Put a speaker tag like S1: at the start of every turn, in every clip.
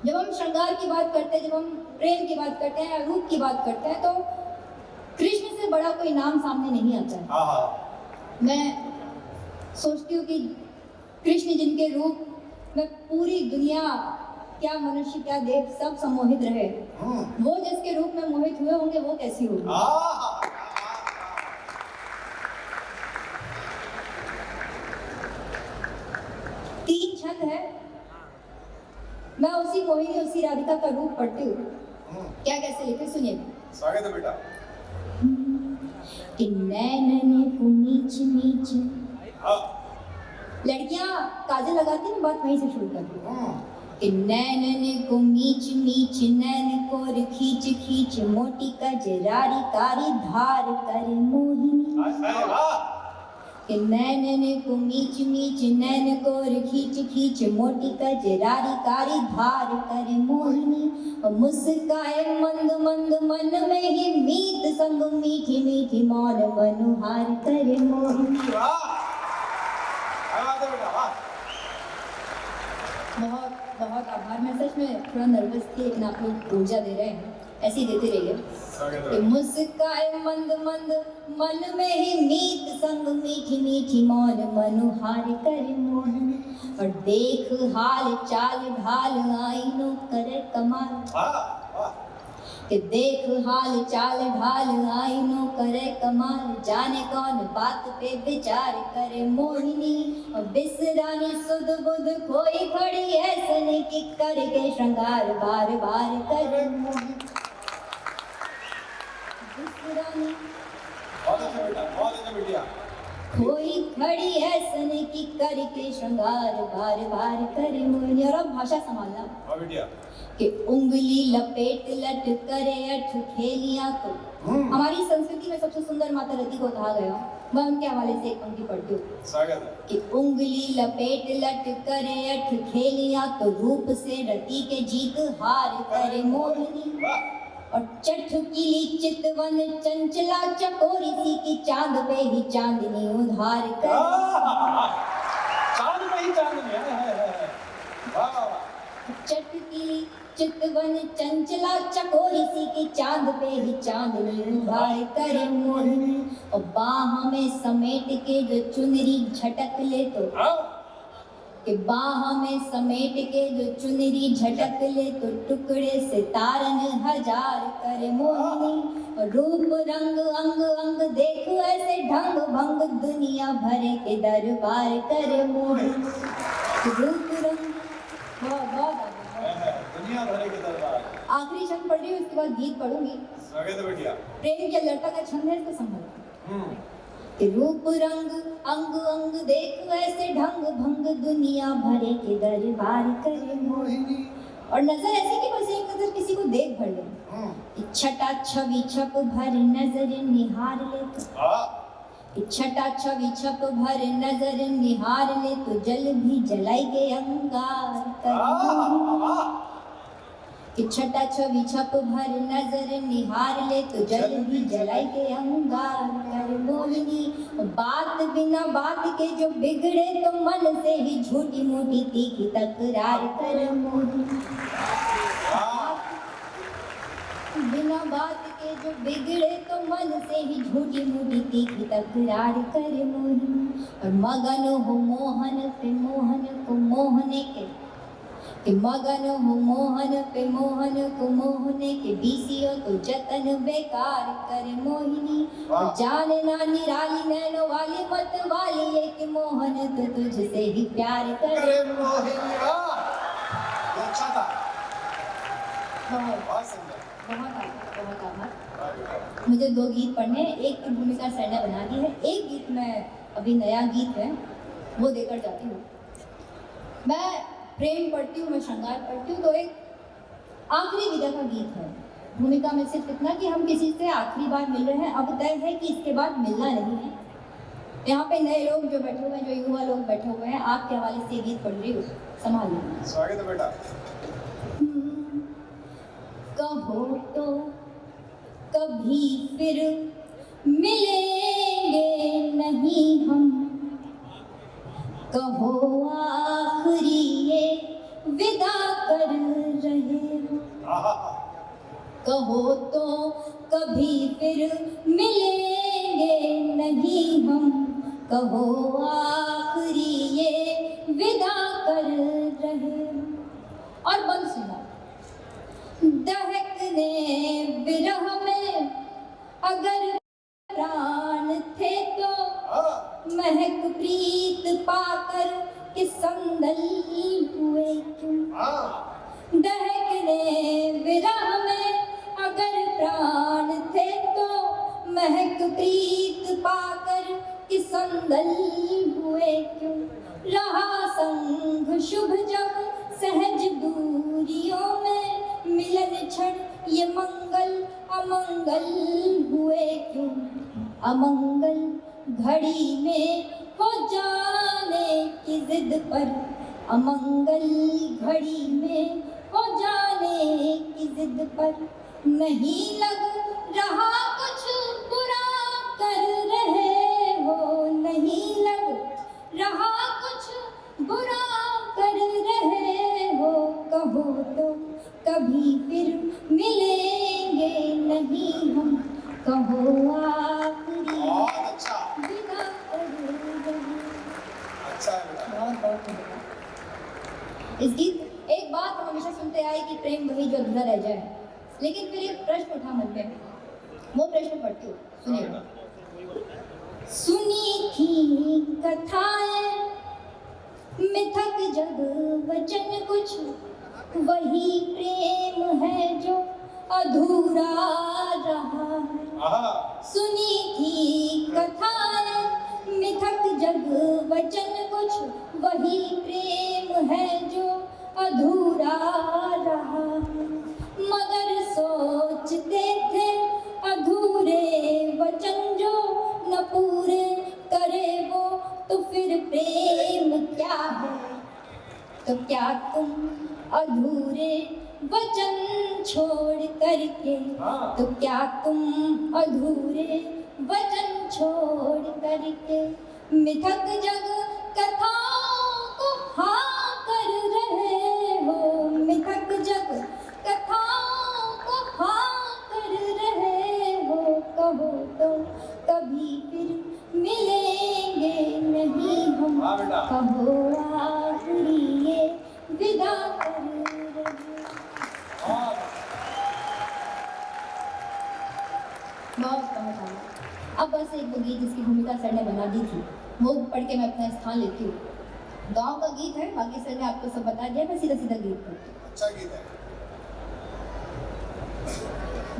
S1: जब हम श्रृंगार की बात करते हैं, जब हम प्रेम की बात करते हैं, रूप की बात करते हैं, तो कृष्ण से बड़ा कोई नाम सामने नहीं आता है। मैं सोचती हूँ कि कृष्ण जिनके रूप में पूरी दुनिया, क्या मनुष्य क्या देव सब सम्मोहित रहे, वो जिसके रूप में मोहित हुए होंगे वो कैसी होगी। तीन छंद है, मैं उसी मोहिनी उसी राधिका का रूप पढ़ती हूँ। क्या कैसे लिखे सुनिए।
S2: स्वागत है बेटा।
S1: कि नैनने को मीच मीच, लड़कियां काजल लगाती ना, बात वहीं से शुरू करती हूँ। कि नैनने को मीच मीच, नैन को खींच खींच, मोटी कजरारी कारी धार करे मोहिनी। कि नैनने को मीच मीच, नैन को खींच खींच, मोटी कजरारी कारी धार करे मोहिनी। और मुस्काए मंद मंद, मन में ही मीत संग, मीठी मीठी मौन मनुहार करे मोहिनी। बहुत बहुत आभार। मैं सच में थोड़ा नर्वस थी, लेकिन आप लोग ऊर्जा दे रहे हैं, ऐसे ही देते रहिए। कि मुस्काए मंद मंद, मन में ही मीत संग, मीठी मीठी मौन मनुहार करे मोहिनी। और देख हाल चाल ढाल, आईनो करे कमाल। कि देख हाल चाल ढाल, आईनो करे कमाल, जाने कौन बात पे विचार करे मोहिनी। और बिसरानी सुध बुध, खोई खड़ी ऐसन की, करके श्रृंगार बार बार करे मोहिनी। बिसरानी
S2: बहुत अच्छा बेटा, बहुत अच्छा बेटिया।
S1: कोई खड़ी ऐसन की, करके श्रृंगार बार बार करे मोहिनी। और अब भाषा संभालना।
S2: हाँ बेटिया।
S1: कि उंगली लपेट लट करे अठ खेलिया, तो हमारी संस्कृति में सबसे सुंदर माता रति को कहा गया। मैं उनके हवाले से एक पंक्ति पढ़ती हूँ।
S2: स्वागत है।
S1: कि उंगली लपेट लट करे अठ खेलिया, तो रूप से रति के जीत हार करे मोहिनी। और चटकीली चितवन चंचला, चकोरी सी की, चांद पे ही चांदनी उधार करे।
S2: चांद पे ही चांदनी है।
S1: चटकीली चितवन चंचला, चकोरी सी की, चांद पे ही चांदनी उधार करे मोहिनी। और बाह में समेट के जो चुनरी झटक ले, तो कि बाह में समेट के जो चुनरी झटक ले, तो टुकड़े से तारन हजार करे मोहिनी। और रूप रंग अंग अंग, देख ऐसे ढंग भंग, दुनिया भरे के दरबार करे मोहिनी। रूप रंग
S2: दुनिया भरे के दरबार।
S1: आखिरी छंद पढ़ रही हूँ, उसके बाद गीत पढ़ूंगी।
S2: स्वागत है बेटिया।
S1: प्रेम के लड़का का छंद है, इसको संभालो। रूप रंग अंग अंग, देख ऐसे ढंग भंग, दुनिया भरे के दरबार करे मोहिनी। और नजर ऐसी कि बस एक नजर किसी को देख भर ले। छटा छवि छप भर नजर निहार ले, तो छटा छवि छप भर नजर निहार ले, तो जल भी जलाई के अंगार करे। कि छटा छवि छप भर नजर निहार ले, तो जल भी जलाई के अंगार कर मोहिनी। बात बिना बात के जो बिगड़े, तो मन से ही झूठी मूठी तीखी तकरार कर मोहिनी। बिना बात के जो बिगड़े, तो मन से ही झूठी मूठी तीखी तकरार कर मोहिनी। और मगन हो मोहन पे मोहन को मोहने के, कि मगन हो मोहन पे मोहन को मोहने के, बीसियों को जतन बेकार करे मोहिनी। जाने ना निराली नैनो वाली मत वाली, एक मोहन तो तुझसे ही प्यार करे मोहिनी।
S2: अच्छा था।
S1: बहुत आभार। मुझे 2 गीत पढ़ने, एक की भूमिका सर ने बना दी है, एक गीत में अभी नया गीत है वो देकर जाती हूँ। मैं प्रेम पढ़ती हूँ, मैं श्रृंगार पढ़ती हूँ, तो एक आखिरी विदा का गीत है। भूमिका में सिर्फ इतना कि हम किसी से आखिरी बार मिल रहे हैं, अब तय है कि इसके बाद मिलना नहीं है। यहाँ पे नए लोग जो बैठे हुए हैं, जो युवा लोग बैठे हुए हैं, आपके हवाले से गीत पढ़ रही हूँ, संभाल लीजिए।
S2: स्वागत है बेटा।
S1: कहो तो कभी फिर मिलेंगे नहीं हम, कहो आखिरी ये विदा कर रहे कहो तो कभी फिर मिलेंगे नहीं हम, कहो आखिरी ये विदा कर रहे। और बंसुरा दहकने विरह में अगर प्राण थे तो, महक प्रीत पाकर कि संदल हुए क्यों। दहकने विरह में अगर प्राण थे तो, महक प्रीत पाकर कि संदल हुए क्यों। रहा संग शुभ जब सहज दूरियों में, मिलन क्षण ये मंगल अमंगल हुए क्यों। अमंगल घड़ी में हो जाने की जिद पर, अमंगल घड़ी में हो जाने की जिद पर, नहीं लग रहा कुछ बुरा कर रहे हो, नहीं लग रहा कुछ बुरा कर रहे हो। कहो तो कभी फिर मिलेंगे नहीं हम, कहो आखिरी
S2: बहुत अच्छा,
S1: विदा कर रहे।
S2: अच्छा है बेटा।
S1: बहुत बहुत धन्यवाद। इस गीत एक बात हम हमेशा सुनते आए कि प्रेम वही जो अधूरा रह जाए, लेकिन फिर एक प्रश्न उठा मन में, वो प्रश्न पढ़ती हूँ, सुनिएगा। सुनी थी कथाएं मिथक जग वचन कुछ, वही प्रेम है जो अधूरा रहा है। सुनी थी कथाएं मिथक जग वचन कुछ, वही प्रेम है जो अधूरा रहा है। मगर सोचते थे अधूरे वचन जो न पूरे करे वो, तो फिर प्रेम क्या है। तो क्या तुम अधूरे वचन छोड़ करके, तो क्या तुम अधूरे वचन छोड़ करके, मिथक जग कथाओं को हाँ कर रहे हो। मिथक जग कथाओं को हाँ कर रहे हो। कहो तो कभी फिर मिलेंगे नहीं हम, कहो आखिरी ये विदा कर रहे। बहुत समझ आया। अब बस एक वो गीत जिसकी भूमिका सर ने बना दी थी, वो पढ़ के मैं अपना स्थान लेती हूँ। गांव का गीत है, बाकी सर ने आपको सब बता दिया, मैं सीधा सीधा गीत पढ़ती हूँ।
S2: अच्छा गीत है।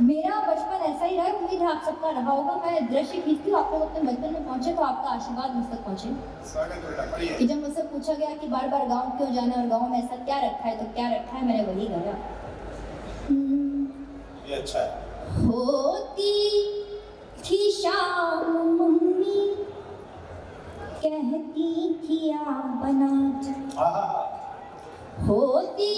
S1: मेरा बचपन ऐसा ही रहा, उम्मीद है आप सबका रहा होगा। मैं दृश्य खींचती हूँ, आप लोग अपने बचपन में पहुंचे तो आपका आशीर्वाद मुझ तक पहुंचे।
S2: स्वागत बेटा, पढ़िए।
S1: कि जब मुझसे पूछा गया कि बार बार गांव क्यों जाना है और गांव में ऐसा क्या रखा है, तो क्या रखा है, मैंने वही गाया।
S2: ये अच्छा है।
S1: होती थी शाम मम्मी कहती थी आ बना जा। होती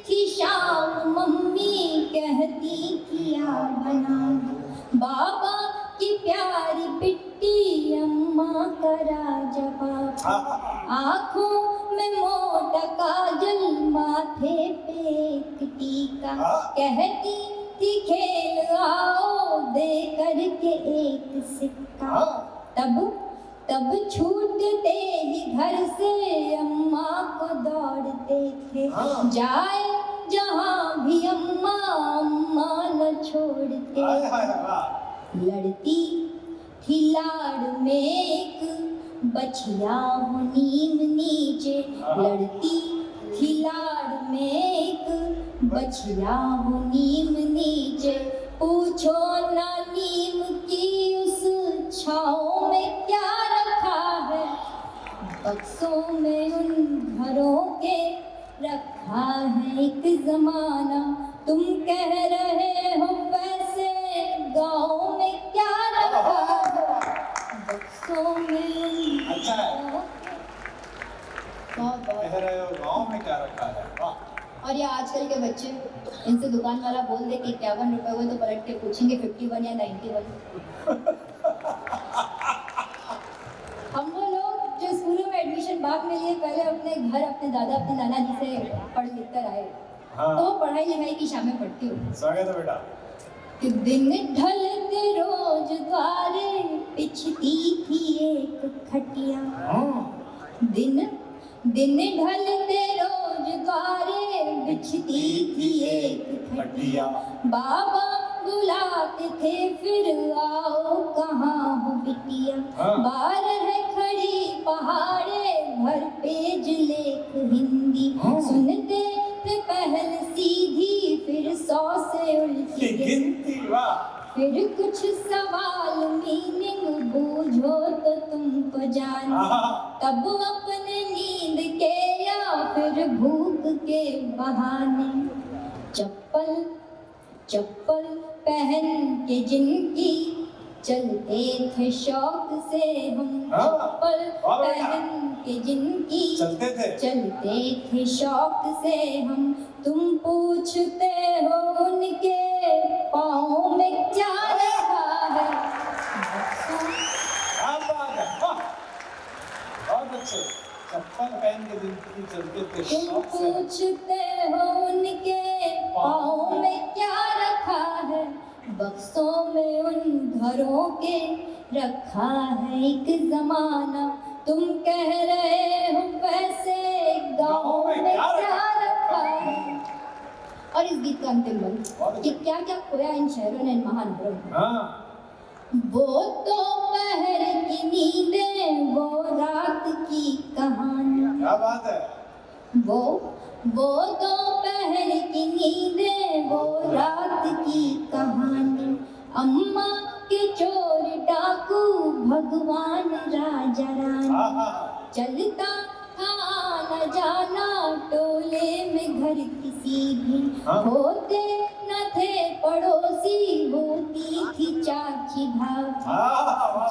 S1: थी शाम मम्मी कहती थी आ बना जा। बाबा की प्यारी पिट्टी अम्मा करा जवाब। आँखों में मोटा काजल माथे पे एक टीका। कहती थी खेल आओ दे करके एक सिक्का। तब छूटते ही घर से अम्मा को दौड़ते थे। जाए जहाँ भी अम्मा न छोड़ते। लड़ती थी लाड़ में एक बछिया हो नीम नीचे। लड़ती थी लाड़ में एक बछिया हो नीम नीचे। पूछो ना नीम की उस छाँव में क्या रखा है। बक्सों में उन घरों के रखा है एक जमाना। तुम कह रहे हो वैसे गाँव में क्या रखा है। बक्सों में
S2: अच्छा है।
S1: बहुत
S2: कह रहे हो गाँव में क्या रखा है। वाह।
S1: और ये आजकल के बच्चे, इनसे दुकान वाला बोल दे कि 51 रुपए हुए तो पलट के पूछेंगे 51 या 91। हम वो लोग जो स्कूलों में एडमिशन बाद में लिए, पहले अपने घर अपने दादा अपने नाना जी से पढ़ लिख कर आए। तो पढ़ाई लिखाई की शामें पढ़ती हूँ।
S2: स्वागत है बेटा।
S1: कि दिन ढलते रोज द्वारे पिछती थी एक खटिया। दिन ढलते रोज द्वारे बिछती थी एक खटिया। बाबा बुलाते थे फिर आओ कहाँ हो बिटिया। बार है खड़ी पहाड़े भर पेज लेख हिंदी। सुनते थे पहल सीधी फिर 100 से उल्टी गिनती। फिर कुछ सवाल मीनिंग बूझो तो तुमको जाने। तब अपने नींद के या फिर भूख के बहाने चप्पल पहन के जिनकी चलते थे शौक से हम। चप्पल पहन के जिनकी चलते थे शौक से हम। तुम पूछते हो उनके पाँव में क्या रखा है।
S2: बहुत अच्छे। चप्पल पहन के जिनकी चलते थे
S1: तुम पूछते हो उनके पाँव में क्या रखा है। बक्सों में उन घरों के रखा है एक जमाना। तुम कह रहे हो वैसे गाँव में क्या रखा है। और इस गीत का अंतिम बंद कि क्या क्या खोया इन शहरों ने इन महानगरों में। वो तो पहर की नींदें वो रात की कहानी।
S2: क्या बात है।
S1: वो तो पहर की नींदें वो रात की कहानी। अम्मा के चोर डाकू भगवान राजा रानी। चलता था न जाना टोले में घर किसी भी। होते न थे पड़ोसी होती थी चाची भाभी।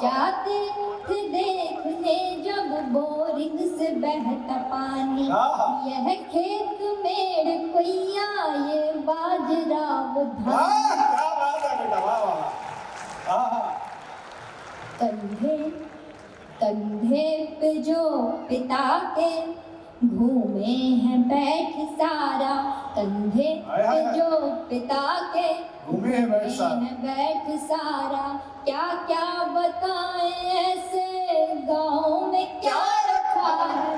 S1: जाते थे देखने जब बोरिंग से बहता पानी। यह खेत मेरे कोइया ये बाजरा वो धान।
S2: क्या बात है बेटा, वाह वाह।
S1: कंधे पे जो पिता के घूमे हैं बैठ सारा। कंधे पे जो पिता के
S2: घूमे हैं
S1: बैठ सारा। क्या क्या बताएं ऐसे गाँव में क्या रखा है।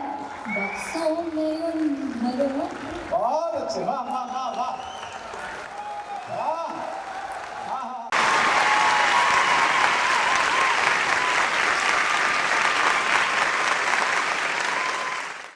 S1: बक्सों में उन घरों।
S2: बहुत अच्छे, वाह।